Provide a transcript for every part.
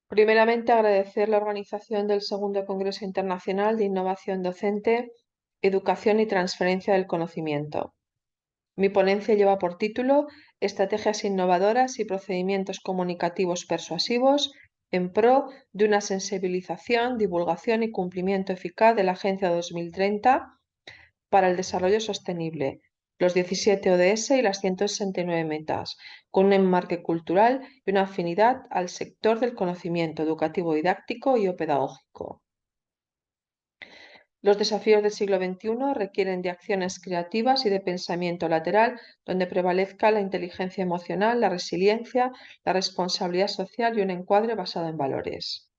Primeramente, agradecer la organización del Segundo Congreso Internacional de Innovación Docente, Educación y Transferencia del Conocimiento. Mi ponencia lleva por título Estrategias innovadoras y procedimientos comunicativos persuasivos en pro de una sensibilización, divulgación y cumplimiento eficaz de la Agenda 2030 para el Desarrollo Sostenible, los 17 ODS y las 169 metas, con un enmarque cultural y una afinidad al sector del conocimiento educativo didáctico y o pedagógico. Los desafíos del siglo XXI requieren de acciones creativas y de pensamiento lateral donde prevalezca la inteligencia emocional, la resiliencia, la responsabilidad social y un encuadre basado en valores.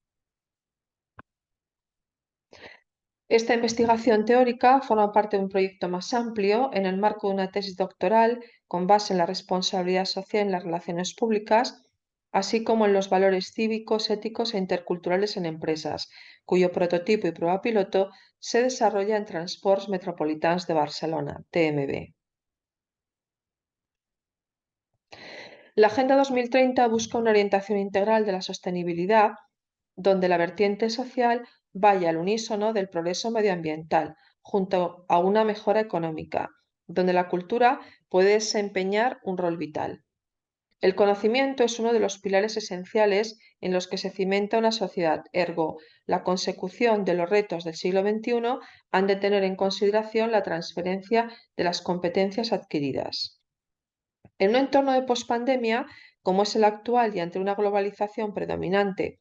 Esta investigación teórica forma parte de un proyecto más amplio en el marco de una tesis doctoral con base en la responsabilidad social en las relaciones públicas, así como en los valores cívicos, éticos e interculturales en empresas, cuyo prototipo y prueba piloto se desarrolla en Transports Metropolitans de Barcelona, TMB. La Agenda 2030 busca una orientación integral de la sostenibilidad, donde la vertiente social vaya al unísono del progreso medioambiental, junto a una mejora económica, donde la cultura puede desempeñar un rol vital. El conocimiento es uno de los pilares esenciales en los que se cimenta una sociedad, ergo, la consecución de los retos del siglo XXI han de tener en consideración la transferencia de las competencias adquiridas. En un entorno de pospandemia, como es el actual y ante una globalización predominante,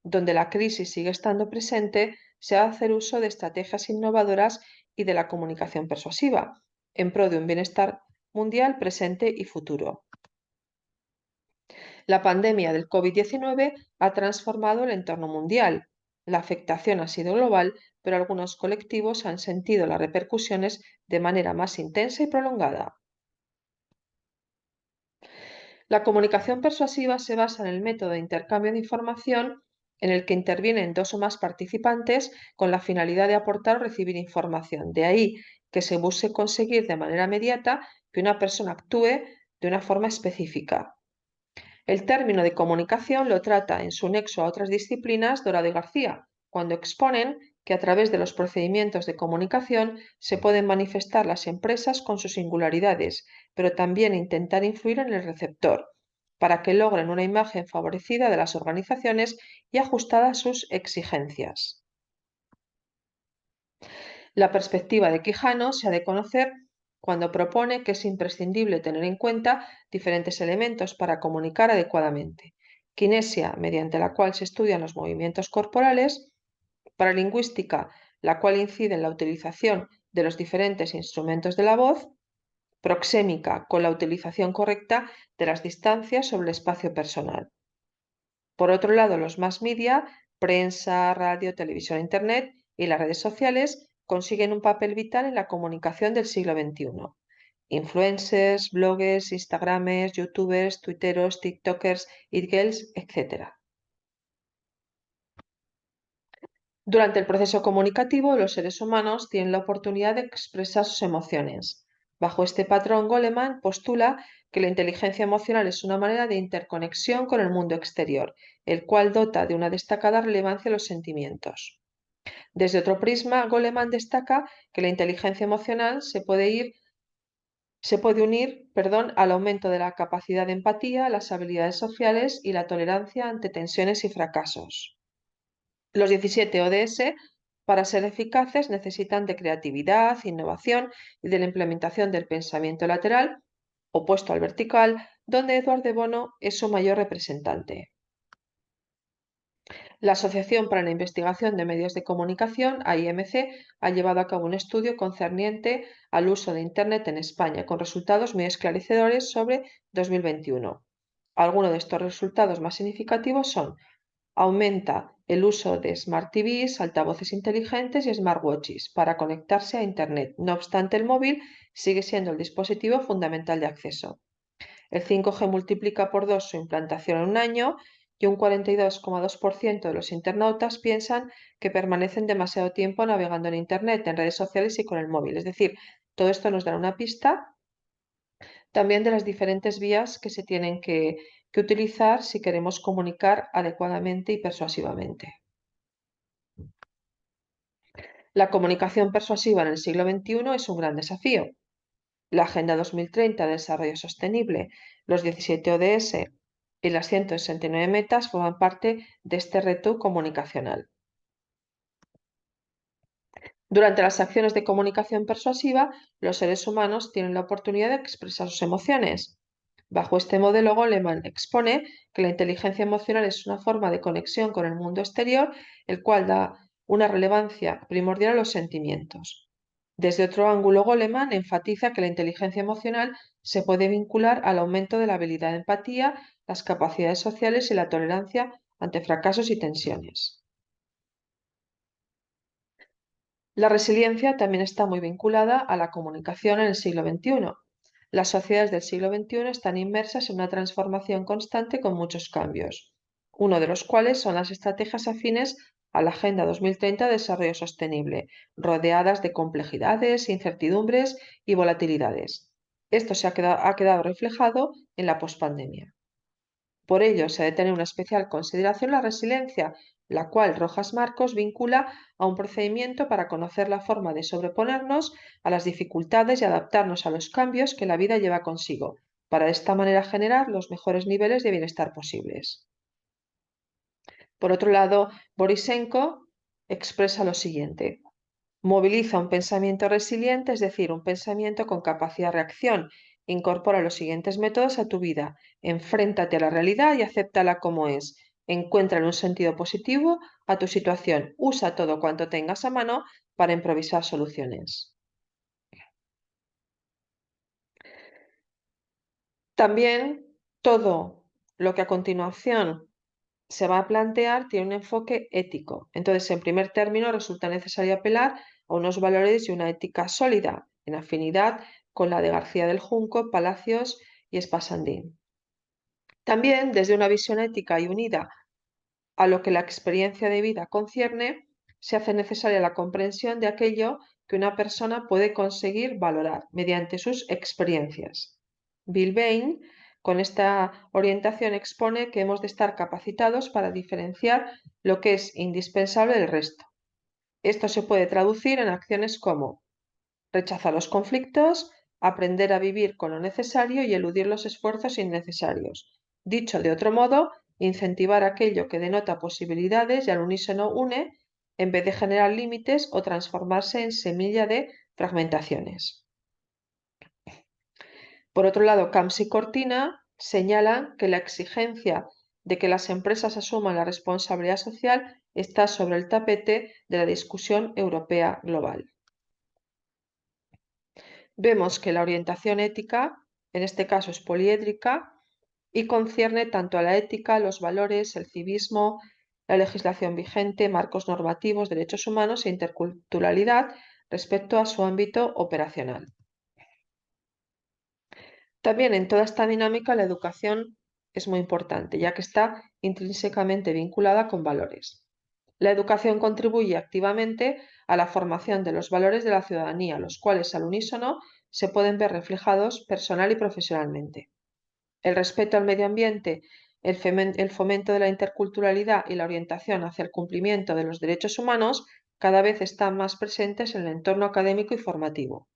donde la crisis sigue estando presente, se ha de hacer uso de estrategias innovadoras y de la comunicación persuasiva, en pro de un bienestar mundial presente y futuro. La pandemia del COVID-19 ha transformado el entorno mundial. La afectación ha sido global, pero algunos colectivos han sentido las repercusiones de manera más intensa y prolongada. La comunicación persuasiva se basa en el método de intercambio de información en el que intervienen dos o más participantes con la finalidad de aportar o recibir información. De ahí que se busque conseguir de manera inmediata que una persona actúe de una forma específica. El término de comunicación lo trata en su nexo a otras disciplinas Dorado y García, cuando exponen que a través de los procedimientos de comunicación se pueden manifestar las empresas con sus singularidades, pero también intentar influir en el receptor, para que logren una imagen favorecida de las organizaciones y ajustada a sus exigencias. La perspectiva de Quijano se ha de conocer cuando propone que es imprescindible tener en cuenta diferentes elementos para comunicar adecuadamente. Kinesia, mediante la cual se estudian los movimientos corporales; paralingüística, la cual incide en la utilización de los diferentes instrumentos de la voz; proxémica, con la utilización correcta de las distancias sobre el espacio personal. Por otro lado, los mass media, prensa, radio, televisión, internet y las redes sociales consiguen un papel vital en la comunicación del siglo XXI. Influencers, bloggers, instagramers, youtubers, twitteros, tiktokers, it-girls, etc. Durante el proceso comunicativo, los seres humanos tienen la oportunidad de expresar sus emociones. Bajo este patrón, Goleman postula que la inteligencia emocional es una manera de interconexión con el mundo exterior, el cual dota de una destacada relevancia a los sentimientos. Desde otro prisma, Goleman destaca que la inteligencia emocional se puede unir, al aumento de la capacidad de empatía, las habilidades sociales y la tolerancia ante tensiones y fracasos. Los 17 ODS, para ser eficaces, necesitan de creatividad, innovación y de la implementación del pensamiento lateral, opuesto al vertical, donde Edward de Bono es su mayor representante. La Asociación para la Investigación de Medios de Comunicación, AIMC, ha llevado a cabo un estudio concerniente al uso de Internet en España, con resultados muy esclarecedores sobre 2021. Algunos de estos resultados más significativos son: aumenta el uso de Smart TVs, altavoces inteligentes y smartwatches para conectarse a Internet. No obstante, el móvil sigue siendo el dispositivo fundamental de acceso. El 5G multiplica por 2 su implantación en un año y un 42,2% de los internautas piensan que permanecen demasiado tiempo navegando en Internet, en redes sociales y con el móvil. Es decir, todo esto nos da una pista también de las diferentes vías que se tienen que que utilizar si queremos comunicar adecuadamente y persuasivamente. La comunicación persuasiva en el siglo XXI es un gran desafío. La Agenda 2030 de Desarrollo Sostenible, los 17 ODS y las 169 metas forman parte de este reto comunicacional. Durante las acciones de comunicación persuasiva, los seres humanos tienen la oportunidad de expresar sus emociones. Bajo este modelo, Goleman expone que la inteligencia emocional es una forma de conexión con el mundo exterior, el cual da una relevancia primordial a los sentimientos. Desde otro ángulo, Goleman enfatiza que la inteligencia emocional se puede vincular al aumento de la habilidad de empatía, las capacidades sociales y la tolerancia ante fracasos y tensiones. La resiliencia también está muy vinculada a la comunicación en el siglo XXI. Las sociedades del siglo XXI están inmersas en una transformación constante con muchos cambios, uno de los cuales son las estrategias afines a la Agenda 2030 de Desarrollo Sostenible, rodeadas de complejidades, incertidumbres y volatilidades. Esto ha quedado reflejado en la pospandemia. Por ello, se debe tener una especial consideración la resiliencia, la cual Rojas Marcos vincula a un procedimiento para conocer la forma de sobreponernos a las dificultades y adaptarnos a los cambios que la vida lleva consigo, para de esta manera generar los mejores niveles de bienestar posibles. Por otro lado, Borisenko expresa lo siguiente. Moviliza un pensamiento resiliente, es decir, un pensamiento con capacidad de reacción. Incorpora los siguientes métodos a tu vida. Enfréntate a la realidad y acéptala como es. Encuéntrale un sentido positivo a tu situación. Usa todo cuanto tengas a mano para improvisar soluciones. También todo lo que a continuación se va a plantear tiene un enfoque ético. Entonces, en primer término, resulta necesario apelar a unos valores y una ética sólida, en afinidad con la de García del Junco, Palacios y Espasandín. También, desde una visión ética y unida a lo que la experiencia de vida concierne, se hace necesaria la comprensión de aquello que una persona puede conseguir valorar mediante sus experiencias. Bill Bain, con esta orientación, expone que hemos de estar capacitados para diferenciar lo que es indispensable del resto. Esto se puede traducir en acciones como rechazar los conflictos, aprender a vivir con lo necesario y eludir los esfuerzos innecesarios. Dicho de otro modo, incentivar aquello que denota posibilidades y al unísono une, en vez de generar límites o transformarse en semilla de fragmentaciones. Por otro lado, Camps y Cortina señalan que la exigencia de que las empresas asuman la responsabilidad social está sobre el tapete de la discusión europea global. Vemos que la orientación ética, en este caso es poliédrica, y concierne tanto a la ética, los valores, el civismo, la legislación vigente, marcos normativos, derechos humanos e interculturalidad respecto a su ámbito operacional. También en toda esta dinámica la educación es muy importante, ya que está intrínsecamente vinculada con valores. La educación contribuye activamente a la formación de los valores de la ciudadanía, los cuales al unísono se pueden ver reflejados personal y profesionalmente. El respeto al medio ambiente, el fomento de la interculturalidad y la orientación hacia el cumplimiento de los derechos humanos cada vez están más presentes en el entorno académico y formativo.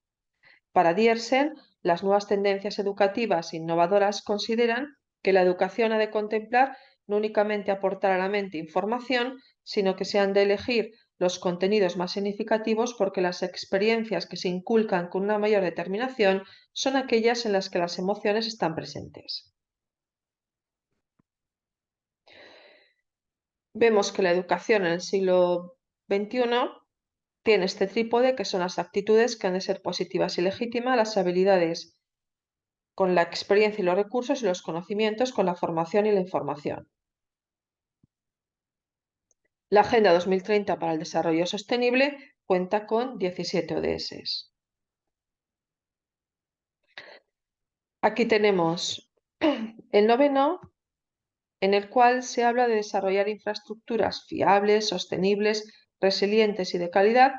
Para Diersen, las nuevas tendencias educativas innovadoras consideran que la educación ha de contemplar no únicamente aportar a la mente información, sino que se han de elegir los contenidos más significativos porque las experiencias que se inculcan con una mayor determinación son aquellas en las que las emociones están presentes. Vemos que la educación en el siglo XXI tiene este trípode que son las actitudes que han de ser positivas y legítimas, las habilidades con la experiencia y los recursos y los conocimientos con la formación y la información. La Agenda 2030 para el Desarrollo Sostenible cuenta con 17 ODS. Aquí tenemos el noveno, en el cual se habla de desarrollar infraestructuras fiables, sostenibles, resilientes y de calidad,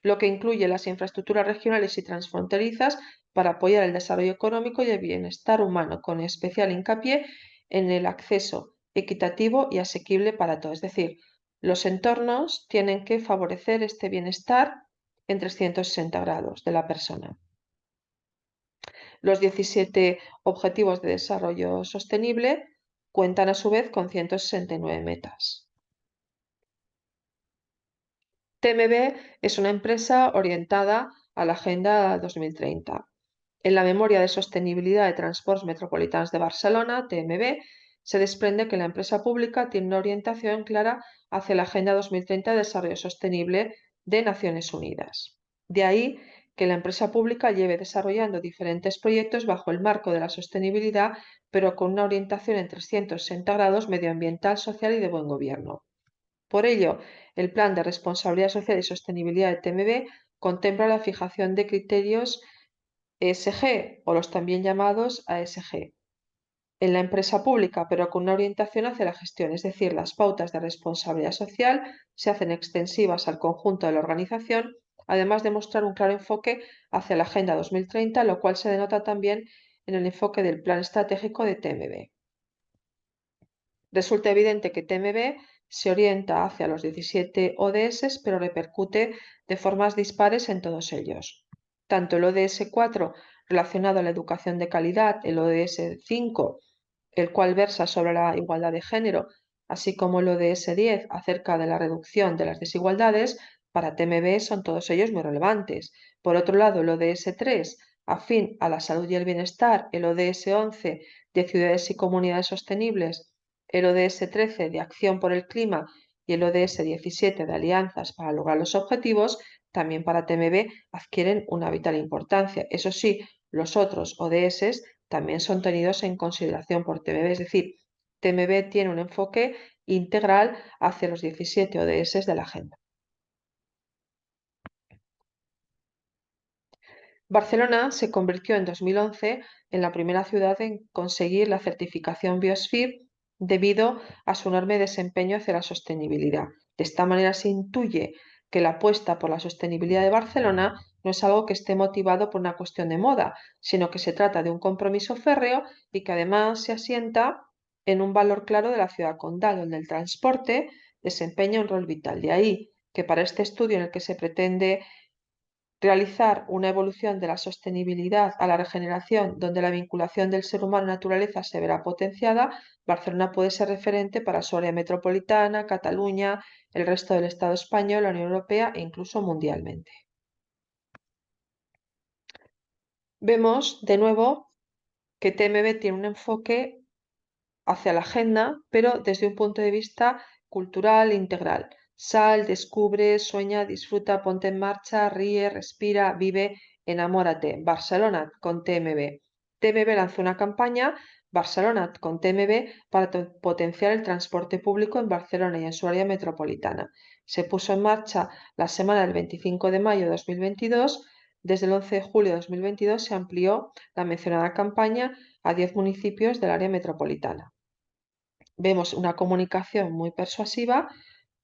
lo que incluye las infraestructuras regionales y transfronterizas para apoyar el desarrollo económico y el bienestar humano, con especial hincapié en el acceso equitativo y asequible para todos. Es decir, los entornos tienen que favorecer este bienestar en 360 grados de la persona. Los 17 Objetivos de Desarrollo Sostenible cuentan a su vez con 169 metas. TMB es una empresa orientada a la Agenda 2030. En la Memoria de Sostenibilidad de Transports Metropolitans de Barcelona, TMB, se desprende que la empresa pública tiene una orientación clara hacia la Agenda 2030 de Desarrollo Sostenible de Naciones Unidas. De ahí que la empresa pública lleve desarrollando diferentes proyectos bajo el marco de la sostenibilidad, pero con una orientación en 360 grados medioambiental, social y de buen gobierno. Por ello, el Plan de Responsabilidad Social y Sostenibilidad de TMB contempla la fijación de criterios ESG o los también llamados ASG en la empresa pública, pero con una orientación hacia la gestión, es decir, las pautas de responsabilidad social se hacen extensivas al conjunto de la organización, además de mostrar un claro enfoque hacia la Agenda 2030, lo cual se denota también en el enfoque del Plan Estratégico de TMB. Resulta evidente que TMB se orienta hacia los 17 ODS, pero repercute de formas dispares en todos ellos. Tanto el ODS 4 relacionado a la educación de calidad, el ODS 5, el cual versa sobre la igualdad de género, así como el ODS 10 acerca de la reducción de las desigualdades, para TMB son todos ellos muy relevantes. Por otro lado, el ODS 3, afín a la salud y el bienestar, el ODS 11 de ciudades y comunidades sostenibles, el ODS 13 de acción por el clima y el ODS 17 de alianzas para lograr los objetivos, también para TMB adquieren una vital importancia. Eso sí, los otros ODS también son tenidos en consideración por TMB, es decir, TMB tiene un enfoque integral hacia los 17 ODS de la agenda. Barcelona se convirtió en 2011 en la primera ciudad en conseguir la certificación Biosphere debido a su enorme desempeño hacia la sostenibilidad. De esta manera se intuye que la apuesta por la sostenibilidad de Barcelona no es algo que esté motivado por una cuestión de moda, sino que se trata de un compromiso férreo y que además se asienta en un valor claro de la ciudad condal, donde el transporte desempeña un rol vital. De ahí que para este estudio en el que se pretende realizar una evolución de la sostenibilidad a la regeneración, donde la vinculación del ser humano a la naturaleza se verá potenciada, Barcelona puede ser referente para su área metropolitana, Cataluña, el resto del Estado español, la Unión Europea e incluso mundialmente. Vemos de nuevo que TMB tiene un enfoque hacia la agenda, pero desde un punto de vista cultural integral. Sal, descubre, sueña, disfruta, ponte en marcha, ríe, respira, vive, enamórate. Barcelona con TMB. TMB lanzó una campaña, Barcelona con TMB, para potenciar el transporte público en Barcelona y en su área metropolitana. Se puso en marcha la semana del 25 de mayo de 2022. Desde el 11 de julio de 2022 se amplió la mencionada campaña a 10 municipios del área metropolitana. Vemos una comunicación muy persuasiva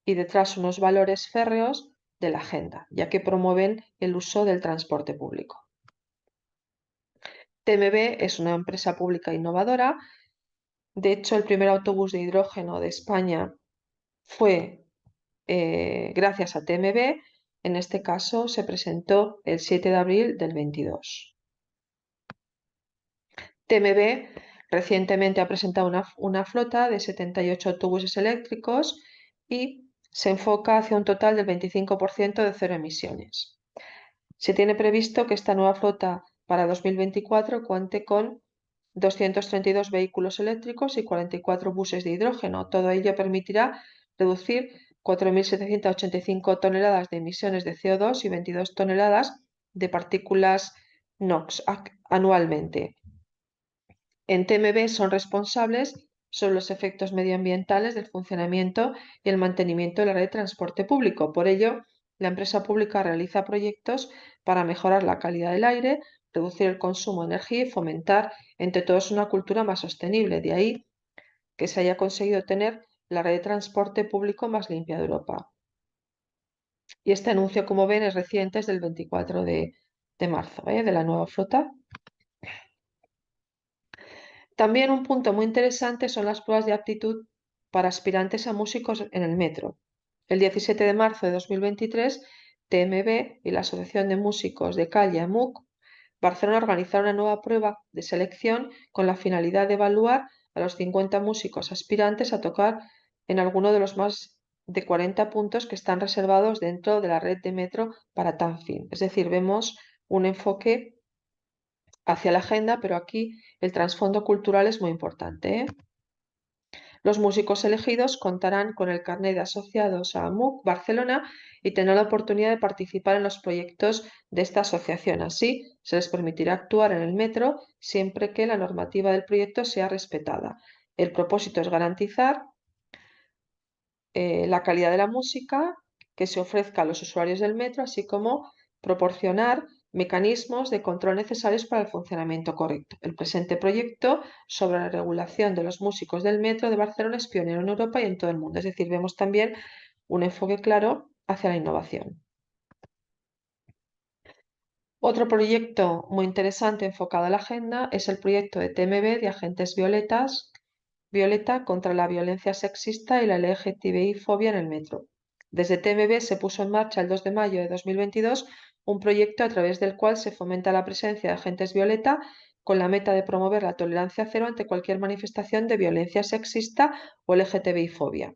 y detrás unos valores férreos de la agenda, ya que promueven el uso del transporte público. TMB es una empresa pública innovadora. De hecho, el primer autobús de hidrógeno de España fue gracias a TMB. En este caso se presentó el 7 de abril del 22. TMB recientemente ha presentado una flota de 78 autobuses eléctricos y se enfoca hacia un total del 25% de cero emisiones. Se tiene previsto que esta nueva flota para 2024 cuente con 232 vehículos eléctricos y 44 buses de hidrógeno. Todo ello permitirá reducir 4.785 toneladas de emisiones de CO2 y 22 toneladas de partículas NOx anualmente. En TMB son responsables sobre los efectos medioambientales del funcionamiento y el mantenimiento de la red de transporte público. Por ello, la empresa pública realiza proyectos para mejorar la calidad del aire, reducir el consumo de energía y fomentar entre todos una cultura más sostenible. De ahí que se haya conseguido tener la red de transporte público más limpia de Europa. Y este anuncio, como ven, es reciente, es del 24 de marzo, de la nueva flota. También un punto muy interesante son las pruebas de aptitud para aspirantes a músicos en el metro. El 17 de marzo de 2023, TMB y la Asociación de Músicos de Calle AMUC Barcelona organizaron una nueva prueba de selección con la finalidad de evaluar a los 50 músicos aspirantes a tocar en alguno de los más de 40 puntos que están reservados dentro de la red de metro para tal fin. Es decir, vemos un enfoque hacia la agenda, pero aquí el trasfondo cultural es muy importante, ¿eh? Los músicos elegidos contarán con el carnet de asociados a AMUC Barcelona y tendrán la oportunidad de participar en los proyectos de esta asociación. Así, se les permitirá actuar en el metro siempre que la normativa del proyecto sea respetada. El propósito es garantizar la calidad de la música que se ofrezca a los usuarios del metro, así como proporcionar mecanismos de control necesarios para el funcionamiento correcto. El presente proyecto sobre la regulación de los músicos del metro de Barcelona es pionero en Europa y en todo el mundo. Es decir, vemos también un enfoque claro hacia la innovación. Otro proyecto muy interesante enfocado a la agenda es el proyecto de TMB de Agentes Violeta contra la violencia sexista y la LGTBI-fobia en el metro. Desde TMB se puso en marcha el 2 de mayo de 2022 un proyecto a través del cual se fomenta la presencia de agentes violeta con la meta de promover la tolerancia cero ante cualquier manifestación de violencia sexista o LGTBI-fobia.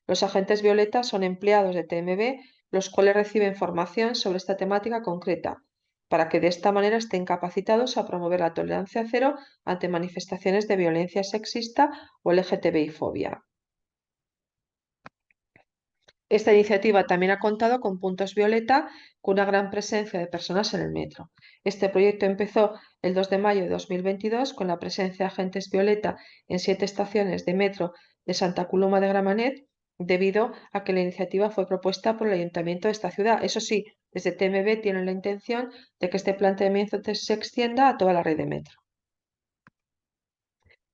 Los agentes violeta son empleados de TMB, los cuales reciben formación sobre esta temática concreta, para que de esta manera estén capacitados a promover la tolerancia cero ante manifestaciones de violencia sexista o LGTBI-fobia. Esta iniciativa también ha contado con puntos violeta, con una gran presencia de personas en el metro. Este proyecto empezó el 2 de mayo de 2022 con la presencia de agentes violeta en 7 estaciones de metro de Santa Coloma de Gramenet, debido a que la iniciativa fue propuesta por el ayuntamiento de esta ciudad. Eso sí, desde TMB tienen la intención de que este planteamiento se extienda a toda la red de metro.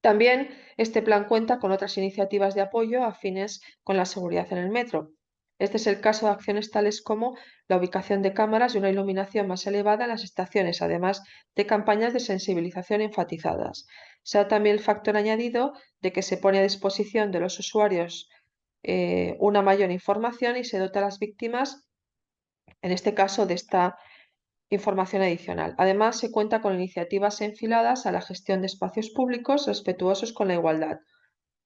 También este plan cuenta con otras iniciativas de apoyo afines con la seguridad en el metro. Este es el caso de acciones tales como la ubicación de cámaras y una iluminación más elevada en las estaciones, además de campañas de sensibilización enfatizadas. Se ha también el factor añadido de que se pone a disposición de los usuarios una mayor información y se dota a las víctimas, en este caso, de esta información adicional. Además, se cuenta con iniciativas enfiladas a la gestión de espacios públicos respetuosos con la igualdad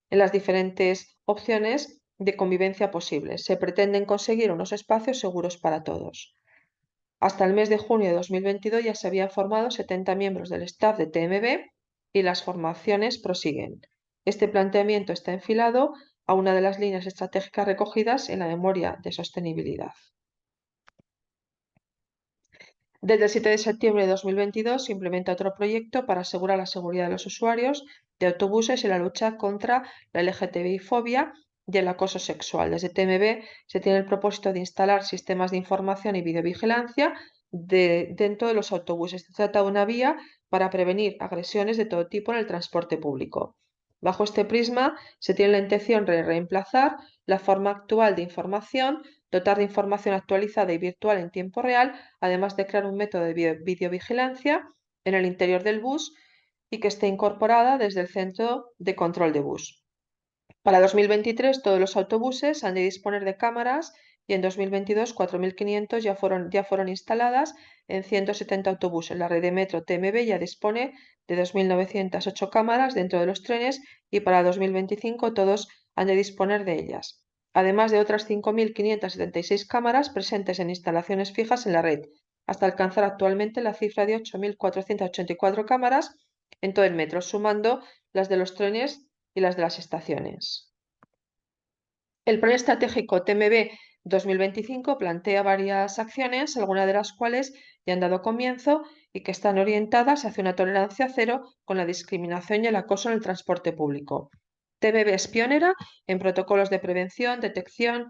en las diferentes opciones de convivencia posibles. Se pretenden conseguir unos espacios seguros para todos. Hasta el mes de junio de 2022 ya se habían formado 70 miembros del staff de TMB y las formaciones prosiguen. Este planteamiento está enfilado a una de las líneas estratégicas recogidas en la memoria de sostenibilidad. Desde el 7 de septiembre de 2022 se implementa otro proyecto para asegurar la seguridad de los usuarios de autobuses y la lucha contra la LGTBI-fobia y el acoso sexual. Desde TMB se tiene el propósito de instalar sistemas de información y videovigilancia dentro de los autobuses. Se trata de una vía para prevenir agresiones de todo tipo en el transporte público. Bajo este prisma se tiene la intención de reemplazar la forma actual de información, dotar de información actualizada y virtual en tiempo real, además de crear un método de videovigilancia en el interior del bus y que esté incorporada desde el centro de control de bus. Para 2023 todos los autobuses han de disponer de cámaras y en 2022 4.500 ya fueron instaladas en 170 autobuses. La red de metro TMB ya dispone de 2.908 cámaras dentro de los trenes y para 2025 todos han de disponer de ellas, además de otras 5.576 cámaras presentes en instalaciones fijas en la red, hasta alcanzar actualmente la cifra de 8.484 cámaras en todo el metro, sumando las de los trenes y las de las estaciones. El Plan Estratégico TMB 2025 plantea varias acciones, algunas de las cuales ya han dado comienzo y que están orientadas hacia una tolerancia cero con la discriminación y el acoso en el transporte público. TMB es pionera en protocolos de prevención, detección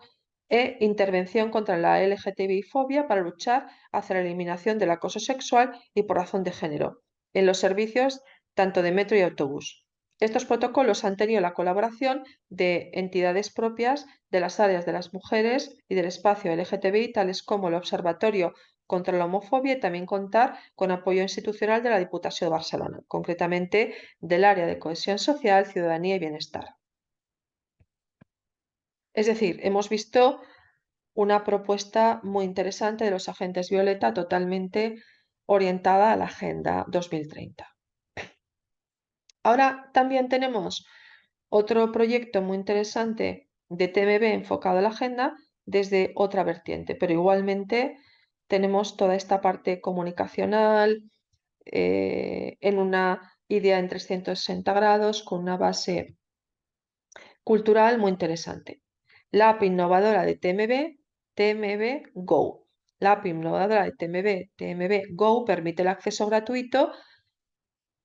e intervención contra la LGTBI-fobia para luchar hacia la eliminación del acoso sexual y por razón de género en los servicios tanto de metro y autobús. Estos protocolos han tenido la colaboración de entidades propias de las áreas de las mujeres y del espacio LGTBI, tales como el Observatorio contra la homofobia y también contar con apoyo institucional de la Diputació de Barcelona, concretamente del área de cohesión social, ciudadanía y bienestar. Es decir, hemos visto una propuesta muy interesante de los agentes Violeta totalmente orientada a la Agenda 2030. Ahora también tenemos otro proyecto muy interesante de TMB enfocado a la agenda desde otra vertiente, pero igualmente tenemos toda esta parte comunicacional en una idea en 360 grados con una base cultural muy interesante. La app innovadora de TMB, TMB Go. La app innovadora de TMB, TMB Go, permite el acceso gratuito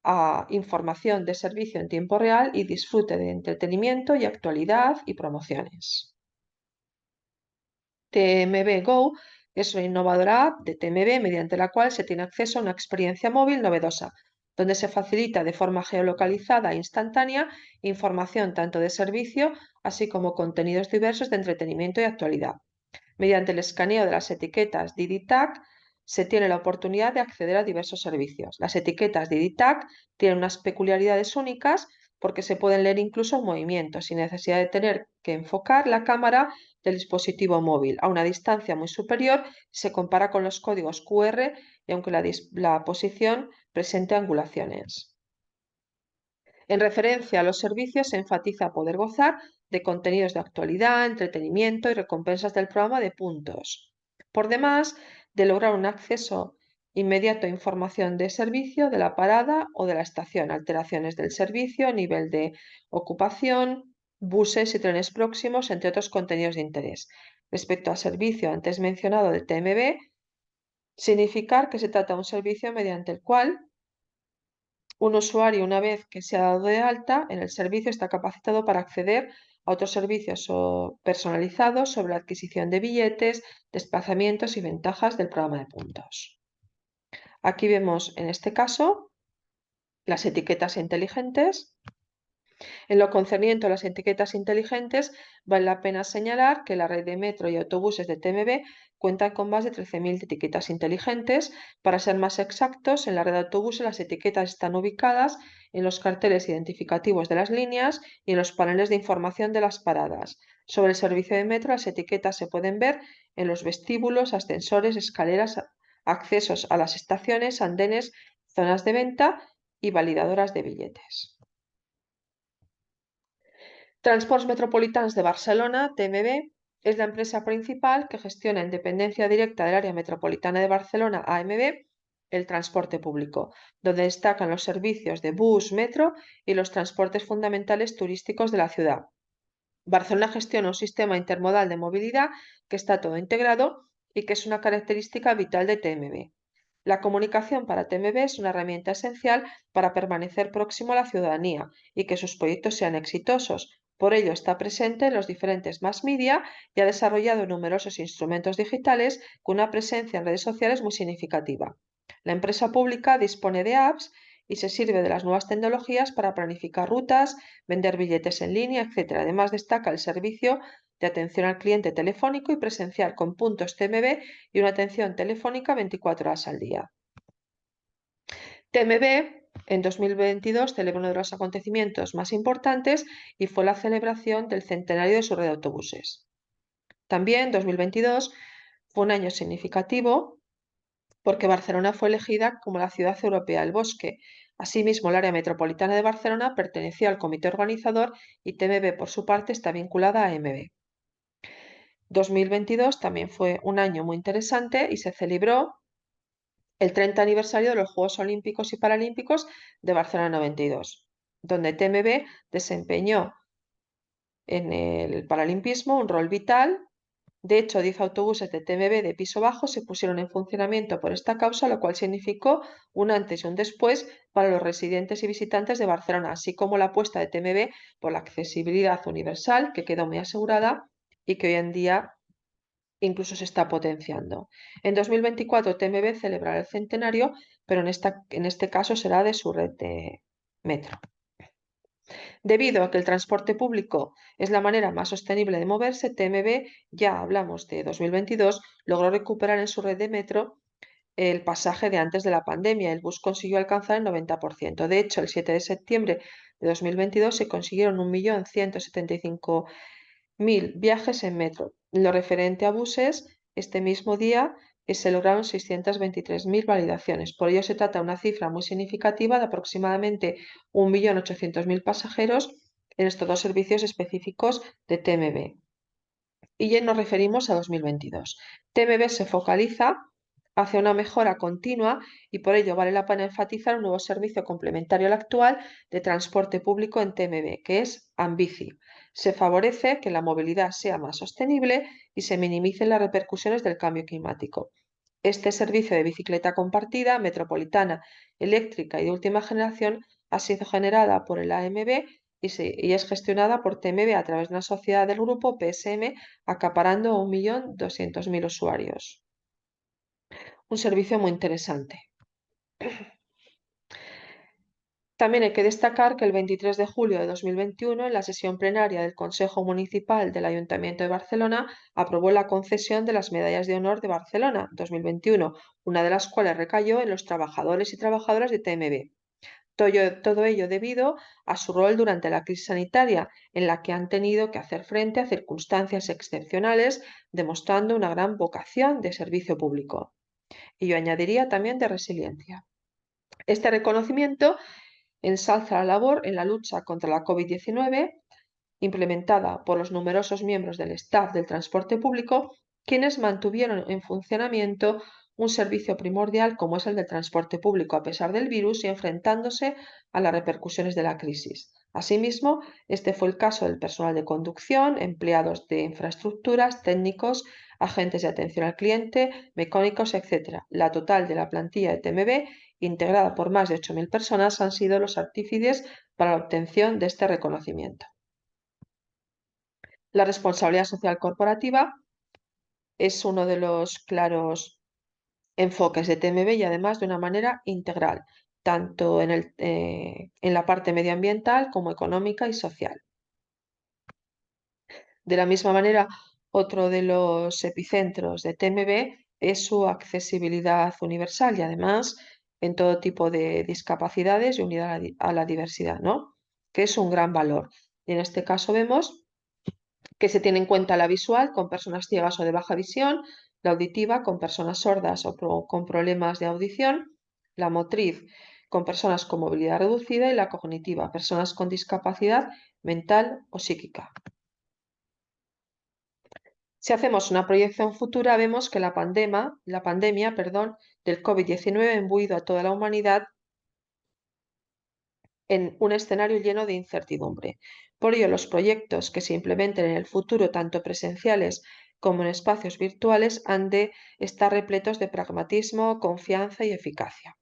a información de servicio en tiempo real y disfrute de entretenimiento y actualidad y promociones. TMB Go es una innovadora app de TMB mediante la cual se tiene acceso a una experiencia móvil novedosa, donde se facilita de forma geolocalizada e instantánea información tanto de servicio, así como contenidos diversos de entretenimiento y actualidad. Mediante el escaneo de las etiquetas DidiTag se tiene la oportunidad de acceder a diversos servicios. Las etiquetas DidiTag tienen unas peculiaridades únicas porque se pueden leer incluso en movimiento, sin necesidad de tener que enfocar la cámara del dispositivo móvil a una distancia muy superior si se compara con los códigos QR y aunque la posición presente angulaciones. En referencia a los servicios, se enfatiza poder gozar de contenidos de actualidad, entretenimiento y recompensas del programa de puntos. Por demás, de lograr un acceso inmediato a información de servicio de la parada o de la estación, alteraciones del servicio, nivel de ocupación, buses y trenes próximos, entre otros contenidos de interés. Respecto al servicio antes mencionado de TMB, significar que se trata de un servicio mediante el cual un usuario, una vez que se ha dado de alta en el servicio, está capacitado para acceder a otros servicios personalizados sobre la adquisición de billetes, desplazamientos y ventajas del programa de puntos. Aquí vemos, en este caso, las etiquetas inteligentes. En lo concerniente a las etiquetas inteligentes, vale la pena señalar que la red de metro y autobuses de TMB cuenta con más de 13.000 etiquetas inteligentes. Para ser más exactos, en la red de autobuses las etiquetas están ubicadas en los carteles identificativos de las líneas y en los paneles de información de las paradas. Sobre el servicio de metro, las etiquetas se pueden ver en los vestíbulos, ascensores, escaleras, accesos a las estaciones, andenes, zonas de venta y validadoras de billetes. Transports Metropolitans de Barcelona, TMB, es la empresa principal que gestiona en dependencia directa del área metropolitana de Barcelona, AMB, el transporte público, donde destacan los servicios de bus, metro y los transportes fundamentales turísticos de la ciudad. Barcelona gestiona un sistema intermodal de movilidad que está todo integrado y que es una característica vital de TMB. La comunicación para TMB es una herramienta esencial para permanecer próximo a la ciudadanía y que sus proyectos sean exitosos. Por ello, está presente en los diferentes mass media y ha desarrollado numerosos instrumentos digitales con una presencia en redes sociales muy significativa. La empresa pública dispone de apps y se sirve de las nuevas tecnologías para planificar rutas, vender billetes en línea, etc. Además, destaca el servicio de atención al cliente telefónico y presencial con puntos TMB y una atención telefónica 24 horas al día. TMB en 2022 celebró uno de los acontecimientos más importantes y fue la celebración del centenario de su red de autobuses. También 2022 fue un año significativo porque Barcelona fue elegida como la ciudad europea del bosque. Asimismo, el área metropolitana de Barcelona perteneció al comité organizador y TMB, por su parte, está vinculada a AMB. 2022 también fue un año muy interesante y se celebró el 30 aniversario de los Juegos Olímpicos y Paralímpicos de Barcelona 92, donde TMB desempeñó en el paralimpismo un rol vital. De hecho, 10 autobuses de TMB de piso bajo se pusieron en funcionamiento por esta causa, lo cual significó un antes y un después para los residentes y visitantes de Barcelona, así como la apuesta de TMB por la accesibilidad universal, que quedó muy asegurada y que hoy en día incluso se está potenciando. En 2024 TMB celebrará el centenario, pero en este caso será de su red de metro. Debido a que el transporte público es la manera más sostenible de moverse, TMB, ya hablamos de 2022, logró recuperar en su red de metro el pasaje de antes de la pandemia. El bus consiguió alcanzar el 90%. De hecho, el 7 de septiembre de 2022 se consiguieron 1.175.000 viajes en metro. En lo referente a buses, este mismo día se lograron 623.000 validaciones. Por ello, se trata de una cifra muy significativa de aproximadamente 1.800.000 pasajeros en estos dos servicios específicos de TMB. Y ya nos referimos a 2022. TMB se focaliza hacia una mejora continua y por ello vale la pena enfatizar un nuevo servicio complementario al actual de transporte público en TMB, que es Ambici. Se favorece que la movilidad sea más sostenible y se minimicen las repercusiones del cambio climático. Este servicio de bicicleta compartida, metropolitana, eléctrica y de última generación ha sido generada por el AMB y es gestionada por TMB a través de una sociedad del grupo PSM, acaparando a 1.200.000 usuarios. Un servicio muy interesante. También hay que destacar que el 23 de julio de 2021, en la sesión plenaria del Consejo Municipal del Ayuntamiento de Barcelona, aprobó la concesión de las Medallas de Honor de Barcelona 2021, una de las cuales recayó en los trabajadores y trabajadoras de TMB. Todo ello debido a su rol durante la crisis sanitaria, en la que han tenido que hacer frente a circunstancias excepcionales, demostrando una gran vocación de servicio público. Y yo añadiría también de resiliencia. Este reconocimiento ensalza la labor en la lucha contra la COVID-19, implementada por los numerosos miembros del staff del transporte público, quienes mantuvieron en funcionamiento un servicio primordial como es el del transporte público a pesar del virus y enfrentándose a las repercusiones de la crisis. Asimismo, este fue el caso del personal de conducción, empleados de infraestructuras, técnicos, agentes de atención al cliente, mecánicos, etc. La total de la plantilla de TMB, integrada por más de 8.000 personas, han sido los artífices para la obtención de este reconocimiento. La responsabilidad social corporativa es uno de los claros enfoques de TMB y además de una manera integral, tanto en la parte medioambiental como económica y social. De la misma manera, otro de los epicentros de TMB es su accesibilidad universal y además en todo tipo de discapacidades y unidad a la diversidad, ¿no? Que es un gran valor. Y en este caso vemos que se tiene en cuenta la visual con personas ciegas o de baja visión, la auditiva con personas sordas o con problemas de audición, la motriz con personas con movilidad reducida y la cognitiva, personas con discapacidad mental o psíquica. Si hacemos una proyección futura, vemos que la pandemia, del COVID-19 ha imbuido a toda la humanidad en un escenario lleno de incertidumbre. Por ello, los proyectos que se implementen en el futuro, tanto presenciales como en espacios virtuales, han de estar repletos de pragmatismo, confianza y eficacia.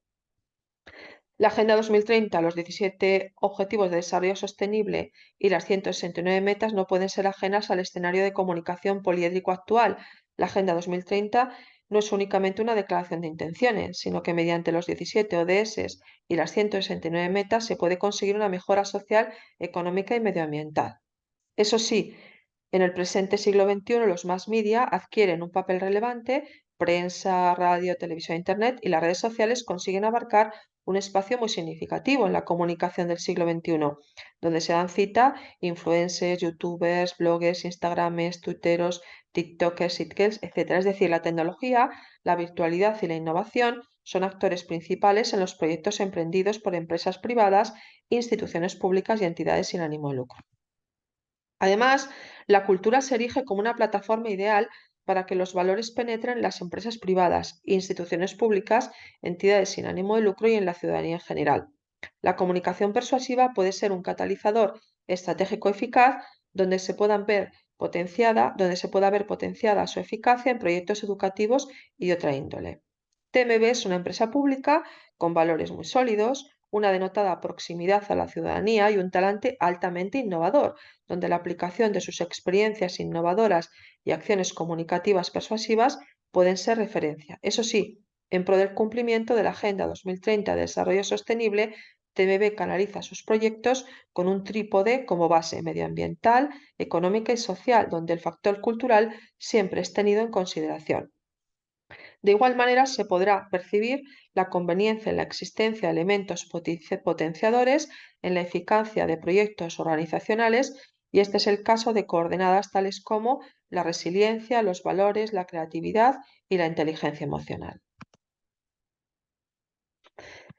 La Agenda 2030, los 17 Objetivos de Desarrollo Sostenible y las 169 metas no pueden ser ajenas al escenario de comunicación poliédrico actual. La Agenda 2030 no es únicamente una declaración de intenciones, sino que mediante los 17 ODS y las 169 metas se puede conseguir una mejora social, económica y medioambiental. Eso sí, en el presente siglo XXI los mass media adquieren un papel relevante, prensa, radio, televisión, internet y las redes sociales consiguen abarcar un espacio muy significativo en la comunicación del siglo XXI, donde se dan cita influencers, youtubers, bloggers, instagramers, tuiteros, tiktokers, sitgirls, etc. Es decir, la tecnología, la virtualidad y la innovación son actores principales en los proyectos emprendidos por empresas privadas, instituciones públicas y entidades sin ánimo de lucro. Además, la cultura se erige como una plataforma ideal para que los valores penetren en las empresas privadas, instituciones públicas, entidades sin ánimo de lucro y en la ciudadanía en general. La comunicación persuasiva puede ser un catalizador estratégico eficaz donde se pueda ver potenciada su eficacia en proyectos educativos y de otra índole. TMB es una empresa pública con valores muy sólidos, una denotada proximidad a la ciudadanía y un talante altamente innovador, donde la aplicación de sus experiencias innovadoras y acciones comunicativas persuasivas pueden ser referencia. Eso sí, en pro del cumplimiento de la Agenda 2030 de Desarrollo Sostenible, TMB canaliza sus proyectos con un trípode como base medioambiental, económica y social, donde el factor cultural siempre es tenido en consideración. De igual manera, se podrá percibir la conveniencia en la existencia de elementos potenciadores en la eficacia de proyectos organizacionales, y este es el caso de coordenadas tales como la resiliencia, los valores, la creatividad y la inteligencia emocional.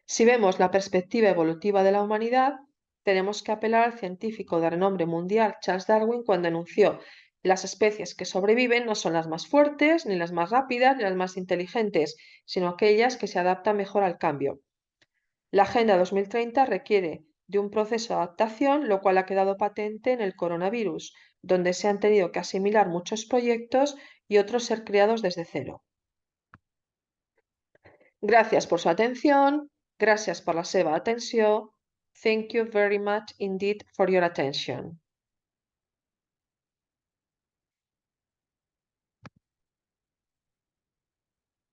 Si vemos la perspectiva evolutiva de la humanidad, tenemos que apelar al científico de renombre mundial Charles Darwin cuando enunció: las especies que sobreviven no son las más fuertes, ni las más rápidas, ni las más inteligentes, sino aquellas que se adaptan mejor al cambio. La Agenda 2030 requiere de un proceso de adaptación, lo cual ha quedado patente en el coronavirus, donde se han tenido que asimilar muchos proyectos y otros ser creados desde cero. Gracias por su atención. Gràcies per la seva atenció. Thank you very much indeed for your attention.